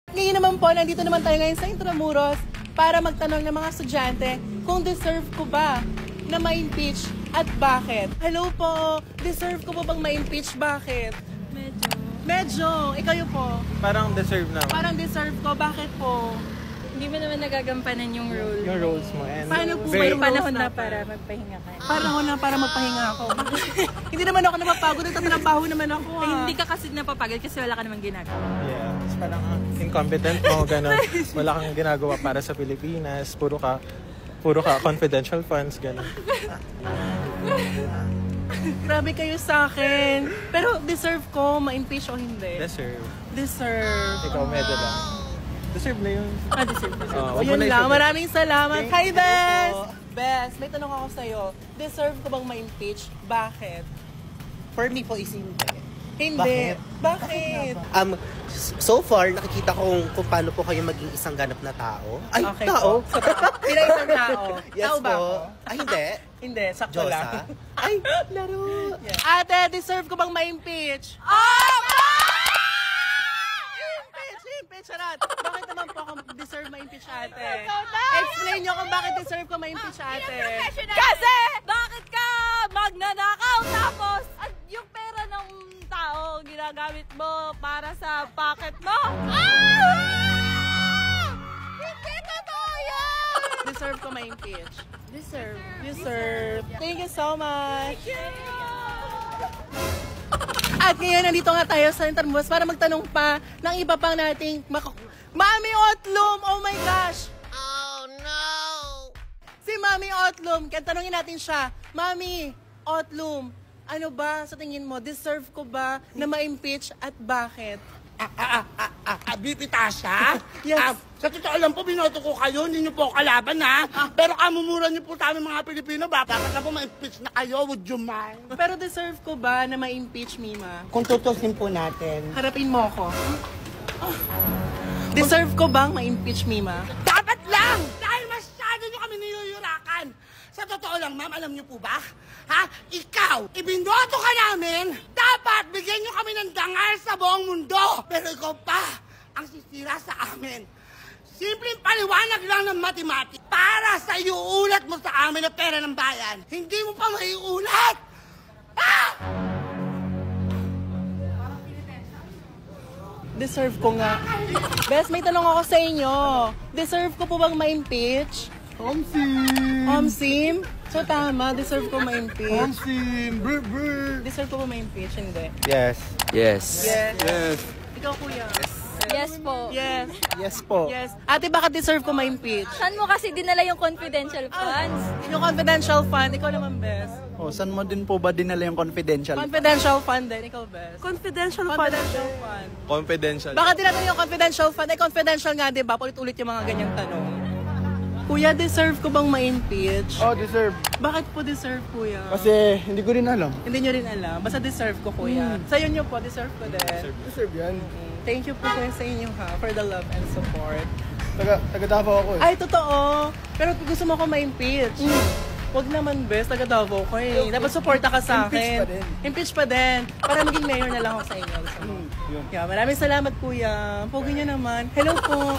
Ngayon naman po, nandito naman tayo ngayon sa Intramuros para magtanong ng mga estudyante kung deserve ko ba na ma-impeach at bakit. Hello po, deserve ko po bang ma-impeach? Bakit? Medyo. Ikaw po? Parang deserve na. Parang deserve ko. Bakit po? Hindi mo naman nagagampanan yung role. Yung roles mo. And Paano po May yung panahon roles na natin? para magpahinga ka. Panahon na para magpahinga ako. Hindi naman ako napapagod. Nagtatrabaho naman ako. Ay, hindi ka kasi napapagod kasi wala ka namang ginagawa. yeah, parang incompetent mo, gano'n. Wala kang ginagawa para sa Pilipinas. Puro ka confidential funds, gano'n. Grabe kayo sa akin. Pero deserve ko ma-impeach o hindi? Deserve. Deserve. Ikaw, medyo lang. Deserve na yun. Deserve. Wag mo Yun na lang. isipin. Maraming salamat. Thank Hi, you Bes! po. Bes, may tanong ako sa'yo. Deserve ko bang ma-impeach? Bakit? For me po is hindi. Hindi. Bakit? Bakit? So far, nakikita ko kung paano po kayo maging isang ganap na tao. Ay, Okay tao? po. Sila isang tao. Yes Tao ba po. ako? Ay, hindi. Hindi, sakto Diyosa? lang. Ay, laro. Ate, deserve ko bang ma-impeach? Impeach, charot. Bakit naman po ako deserve ma-impeach, ate? Explain nyo kung bakit deserve ko ma-impeach, ate. Kasi, bakit ka magnanakaw tapos at yung pera ng tao ginagamit mo para sa pocket mo? Hindi totoo yan! Deserve ko ma-impeach. Deserve. Thank you so much. At ngayon, nandito nga tayo sa Intramuros para magtanong pa ng iba pang nating Mami Otlum! Oh my gosh! Oh no! Si Mami Otlum, kaya tanongin natin siya, Mami Otlum, ano ba sa tingin mo, deserve ko ba na ma-impeach at bakit? Bipitasha? Yes. Sa totoo lang po, binoto ko kayo, hindi niyo po kalaban ha. Pero kamumura niyo po sa aming mga Pilipino ba? Dapat na po ma-impeach na kayo, would you mind? Pero deserve ko ba na ma-impeach, Mima? Kung tutusin po natin. Harapin mo ako. Deserve ko bang ma-impeach, Mima? Dapat lang! Dahil masyado niyo kami niyuyurakan. Sa totoo lang, ma'am, alam niyo po ba? Ha? Ikaw, ibinoto ka namin, dapat bigyan niyo kami ng dangal sa buong mundo. Pero ikaw pa, ang sisira sa amin. Simpleng paliwanag lang ng matematik para sa iuulat mo sa amin na pera ng bayan. Hindi mo pa maiulat! Ha? Deserve ko nga. Bes, may tanong ako sa inyo. Deserve ko po bang ma-impeach? Omsim? So tama, deserve ko ma-impeach. Deserve ko ba ma-impeach? Hindi. Yes. Yes. Yes. Ikaw, kuya. Yes po. Yes. Yes po. Yes. Ate, bakit deserve ko ma-impeach? Saan mo kasi dinala yung confidential funds? Yung confidential fund, ikaw naman, Bes. Oh, saan mo din po ba dinala yung confidential? Confidential fund din, ikaw, Bes. Confidential Confidential fund. Confidential. Bakit tinatanong yung confidential fund? Confidential nga, di ba? Ulit-ulit yung mga ganyang tanong. Kuya, deserve ko bang ma-impeach? Oh, deserve. Bakit po deserve, kuya? Kasi hindi ko rin alam. Hindi nyo rin alam. Basta deserve ko, kuya. Sa'yo nyo po, deserve ko din. Deserve yan. Thank you po kuya sa inyo ha, for the love and support. Taga Davao ako eh. Ay, totoo. Pero gusto mo ako ma-impeach. Huwag naman, best. Taga Davao ko eh. Dapat supporta ka sa akin. Impeach pa din. Impeach pa din. Para maging mayor na lang ako sa inyo. Yun. Yeah, maraming salamat kuya. Pogi nyo naman. Hello po.